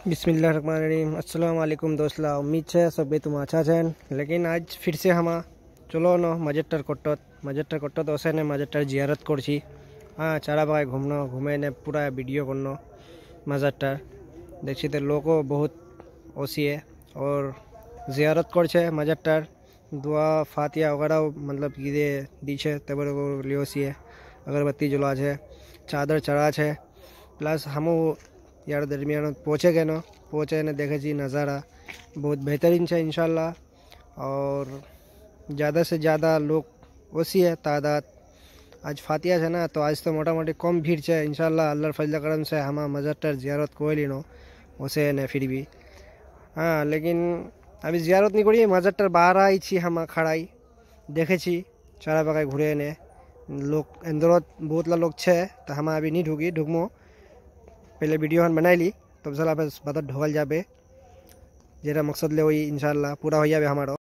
बिस्मिल्लाहिर्रहमानिर्रहीम। अस्सलाम वालेकुम दोस्तला, उम्मीद है सब तुम अच्छा छेन। लेकिन आज फिर से हम चलो न मजेटर कट्टत ओसे ने मजेटर जियारत करছি। हाँ, चारा बागाय घूमनो घूमे ने पूरा वीडियो करनो मजेटर देखছি तो लोगों बहुत ओसी है और जियारत करছে मजेटर दुआ फातिया वगैरह मतलब गिरे दीछे तब लियोसी है अगरबत्ती जला है चादर चढ़ा है प्लस हम यार दरमियान पहुँचे ने देखे जी नज़ारा बहुत बेहतरीन है इंशाल्लाह। और ज़्यादा से ज़्यादा लोग ओसी है तादाद आज फातिया है ना, तो आज तो मोटा मोटी कम भीड़ है इंशाल्लाह। अल्लाह फजल करम से हम मज़र जियारत कोई नो ओसे ने फिर भी। हाँ, लेकिन अभी जियारत नहीं करी मज़र बाहर आई हम खड़ाई देखे चारा बागाय घूरे ने लोग अंदर बहुत लोग छे, तो हम अभी नहीं ढुकमो पहले वीडियो बनाई ली तब चला बस बता ढोल जाबे जेरा मकसद ले वही इंशाल्लाह पूरा हो जाए हमारा।